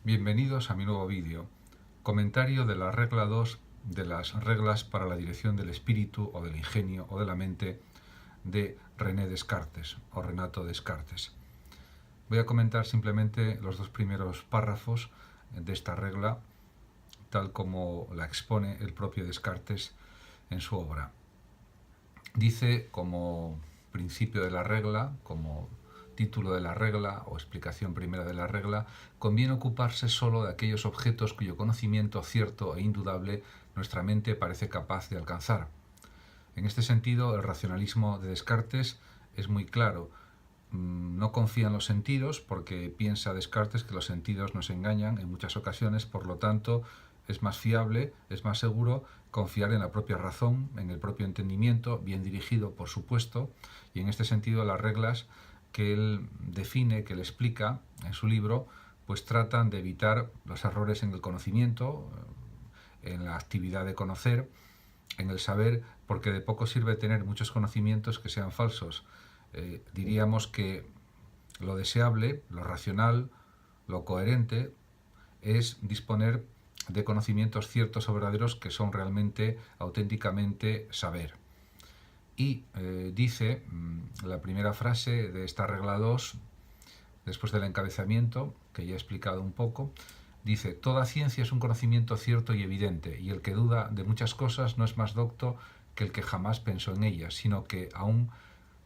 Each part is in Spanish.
Bienvenidos a mi nuevo vídeo, comentario de la regla 2 de las reglas para la dirección del espíritu o del ingenio o de la mente de René Descartes o Renato Descartes. Voy a comentar simplemente los dos primeros párrafos de esta regla, tal como la expone el propio Descartes en su obra. Dice como principio de la regla, como título de la regla o explicación primera de la regla, conviene ocuparse solo de aquellos objetos cuyo conocimiento cierto e indudable nuestra mente parece capaz de alcanzar. En este sentido, el racionalismo de Descartes es muy claro. No confía en los sentidos porque piensa Descartes que los sentidos nos engañan en muchas ocasiones, por lo tanto es más fiable, es más seguro confiar en la propia razón, en el propio entendimiento, bien dirigido por supuesto, y en este sentido las reglas que él define, que él explica en su libro, pues tratan de evitar los errores en el conocimiento, en la actividad de conocer, en el saber, porque de poco sirve tener muchos conocimientos que sean falsos. Diríamos que lo deseable, lo racional, lo coherente es disponer de conocimientos ciertos o verdaderos que son realmente, auténticamente saber. Y dice la primera frase de esta regla 2, después del encabezamiento, que ya he explicado un poco, dice: toda ciencia es un conocimiento cierto y evidente, y el que duda de muchas cosas no es más docto que el que jamás pensó en ellas, sino que aún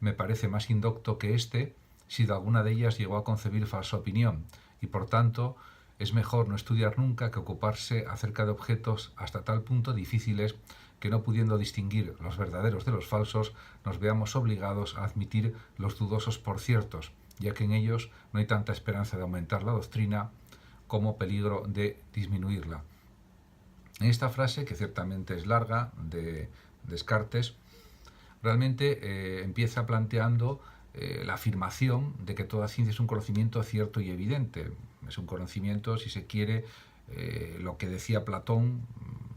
me parece más indocto que éste si de alguna de ellas llegó a concebir falsa opinión, y por tanto es mejor no estudiar nunca que ocuparse acerca de objetos hasta tal punto difíciles que, no pudiendo distinguir los verdaderos de los falsos, nos veamos obligados a admitir los dudosos por ciertos, ya que en ellos no hay tanta esperanza de aumentar la doctrina como peligro de disminuirla. En esta frase, que ciertamente es larga, de Descartes, realmente empieza planteando la afirmación de que toda ciencia es un conocimiento cierto y evidente. Es un conocimiento, si se quiere, lo que decía Platón,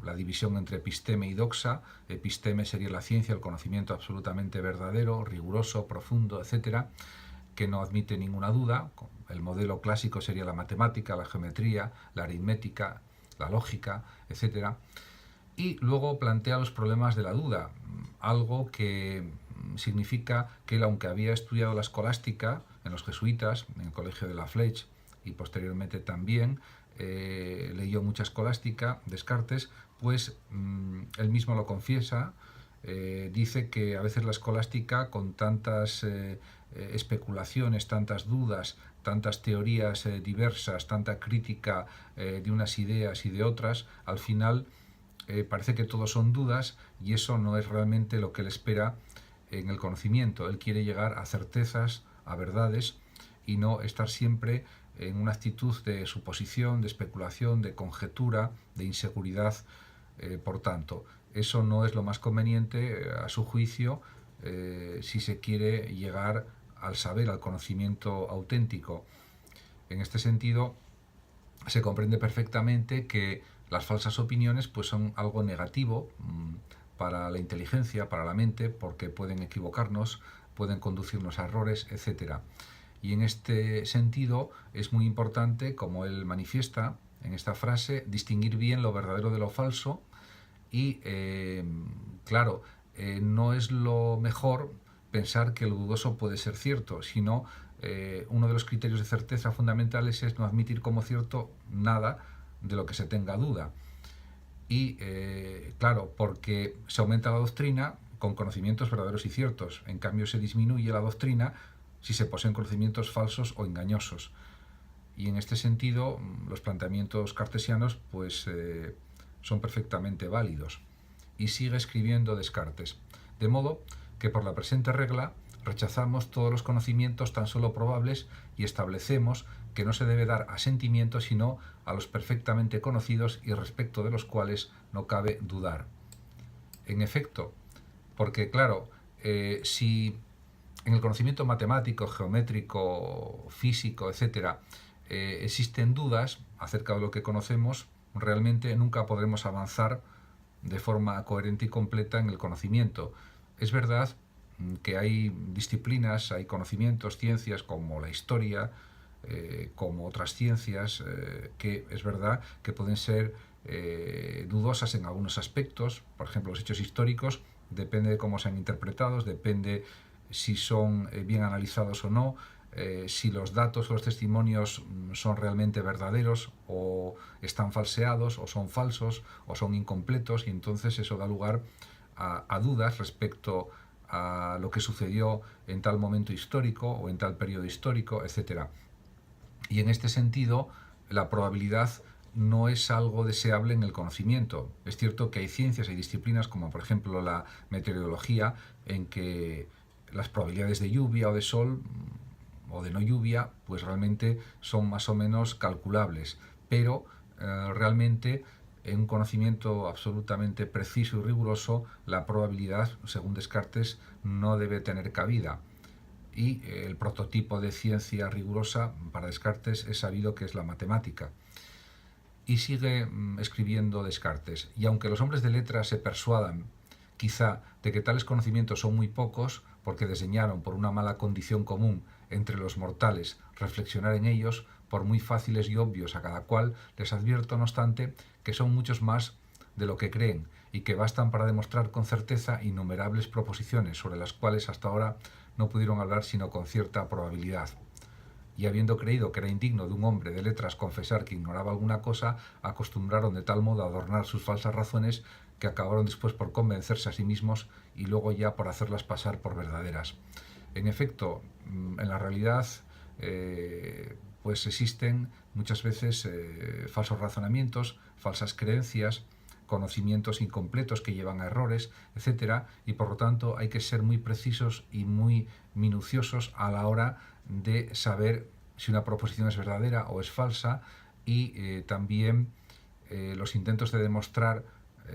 la división entre episteme y doxa. Episteme sería la ciencia, el conocimiento absolutamente verdadero, riguroso, profundo, etcétera, que no admite ninguna duda. El modelo clásico sería la matemática, la geometría, la aritmética, la lógica, etcétera. Y luego plantea los problemas de la duda, algo que significa que él, aunque había estudiado la escolástica en los jesuitas, en el colegio de la Fleche, y posteriormente también leyó mucha escolástica, Descartes, pues él mismo lo confiesa. Dice que a veces la escolástica, con tantas especulaciones, tantas dudas, tantas teorías diversas, tanta crítica de unas ideas y de otras, al final parece que todo son dudas, y eso no es realmente lo que él espera en el conocimiento. Él quiere llegar a certezas, a verdades, y no estar siempre en una actitud de suposición, de especulación, de conjetura, de inseguridad. Por tanto, eso no es lo más conveniente, a su juicio, si se quiere llegar al saber, al conocimiento auténtico. En este sentido, se comprende perfectamente que las falsas opiniones pues son algo negativo para la inteligencia, para la mente, porque pueden equivocarnos, pueden conducirnos a errores, etc. Y en este sentido es muy importante, como él manifiesta en esta frase, distinguir bien lo verdadero de lo falso. Y claro, no es lo mejor pensar que lo dudoso puede ser cierto, sino uno de los criterios de certeza fundamentales es no admitir como cierto nada de lo que se tenga duda. Y claro, porque se aumenta la doctrina con conocimientos verdaderos y ciertos, en cambio se disminuye la doctrina si se poseen conocimientos falsos o engañosos. Y en este sentido, los planteamientos cartesianos pues son perfectamente válidos. Y sigue escribiendo Descartes: de modo que por la presente regla rechazamos todos los conocimientos tan solo probables y establecemos que no se debe dar asentimiento sino a los perfectamente conocidos y respecto de los cuales no cabe dudar. En efecto, porque claro, si en el conocimiento matemático, geométrico, físico, etcétera, existen dudas acerca de lo que conocemos, realmente nunca podremos avanzar de forma coherente y completa en el conocimiento. Es verdad que hay disciplinas, hay conocimientos, ciencias como la historia, como otras ciencias, que es verdad que pueden ser dudosas en algunos aspectos. Por ejemplo, los hechos históricos, depende de cómo sean interpretados, depende si son bien analizados o no, si los datos o los testimonios son realmente verdaderos o están falseados o son falsos o son incompletos, y entonces eso da lugar a dudas respecto a lo que sucedió en tal momento histórico o en tal periodo histórico, etc. Y en este sentido, la probabilidad no es algo deseable en el conocimiento. Es cierto que hay ciencias, hay disciplinas, como por ejemplo la meteorología, en que las probabilidades de lluvia o de sol o de no lluvia, pues realmente son más o menos calculables, pero realmente en un conocimiento absolutamente preciso y riguroso, la probabilidad, según Descartes, no debe tener cabida. Y el prototipo de ciencia rigurosa para Descartes es sabido que es la matemática. Y sigue escribiendo Descartes: y aunque los hombres de letras se persuadan, quizá, de que tales conocimientos son muy pocos, porque desdeñaron por una mala condición común entre los mortales reflexionar en ellos, por muy fáciles y obvios a cada cual, les advierto, no obstante, que son muchos más de lo que creen, y que bastan para demostrar con certeza innumerables proposiciones sobre las cuales hasta ahora no pudieron hablar sino con cierta probabilidad. Y habiendo creído que era indigno de un hombre de letras confesar que ignoraba alguna cosa, acostumbraron de tal modo a adornar sus falsas razones, que acabaron después por convencerse a sí mismos y luego ya por hacerlas pasar por verdaderas. En efecto, en la realidad pues existen muchas veces falsos razonamientos, falsas creencias, conocimientos incompletos que llevan a errores, etcétera, y por lo tanto hay que ser muy precisos y muy minuciosos a la hora de saber si una proposición es verdadera o es falsa, y también los intentos de demostrar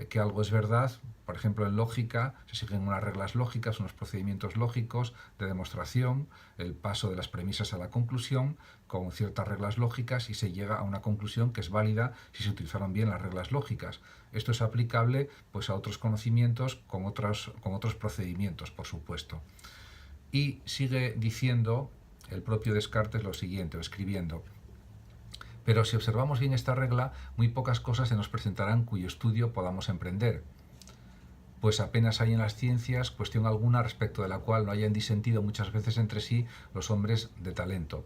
que algo es verdad. Por ejemplo, en lógica se siguen unas reglas lógicas, unos procedimientos lógicos de demostración, el paso de las premisas a la conclusión con ciertas reglas lógicas, y se llega a una conclusión que es válida si se utilizaron bien las reglas lógicas. Esto es aplicable pues a otros conocimientos con otros procedimientos, por supuesto. Y sigue diciendo el propio Descartes lo siguiente, o escribiendo: pero si observamos bien esta regla, muy pocas cosas se nos presentarán cuyo estudio podamos emprender, pues apenas hay en las ciencias cuestión alguna respecto de la cual no hayan disentido muchas veces entre sí los hombres de talento.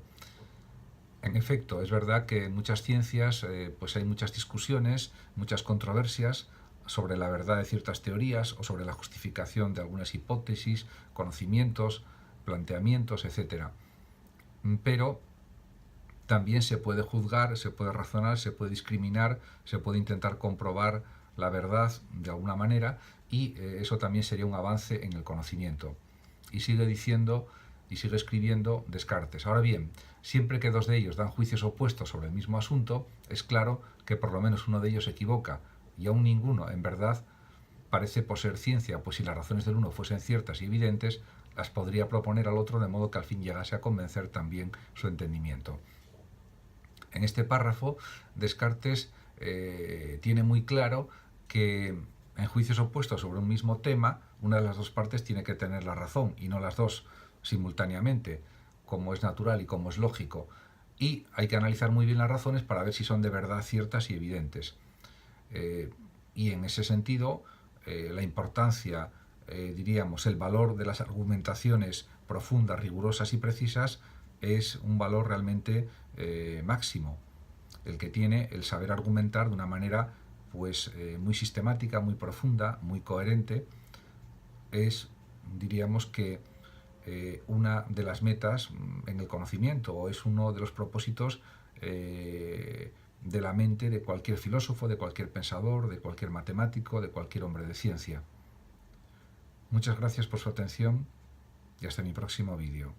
En efecto, es verdad que en muchas ciencias pues hay muchas discusiones, muchas controversias sobre la verdad de ciertas teorías o sobre la justificación de algunas hipótesis, conocimientos, planteamientos, etc. Pero también se puede juzgar, se puede razonar, se puede discriminar, se puede intentar comprobar la verdad de alguna manera, y eso también sería un avance en el conocimiento. Y sigue diciendo y sigue escribiendo Descartes: ahora bien, siempre que dos de ellos dan juicios opuestos sobre el mismo asunto, es claro que por lo menos uno de ellos se equivoca, y aún ninguno, en verdad, parece poseer ciencia, pues si las razones del uno fuesen ciertas y evidentes, las podría proponer al otro, de modo que al fin llegase a convencer también su entendimiento. En este párrafo, Descartes tiene muy claro que en juicios opuestos sobre un mismo tema, una de las dos partes tiene que tener la razón, y no las dos simultáneamente, como es natural y como es lógico. Y hay que analizar muy bien las razones para ver si son de verdad ciertas y evidentes. Y en ese sentido, la importancia, diríamos, el valor de las argumentaciones profundas, rigurosas y precisas es un valor realmente máximo, el que tiene el saber argumentar de una manera pues muy sistemática, muy profunda, muy coherente. Es, diríamos que una de las metas en el conocimiento, o es uno de los propósitos de la mente de cualquier filósofo, de cualquier pensador, de cualquier matemático, de cualquier hombre de ciencia. Muchas gracias por su atención y hasta mi próximo vídeo.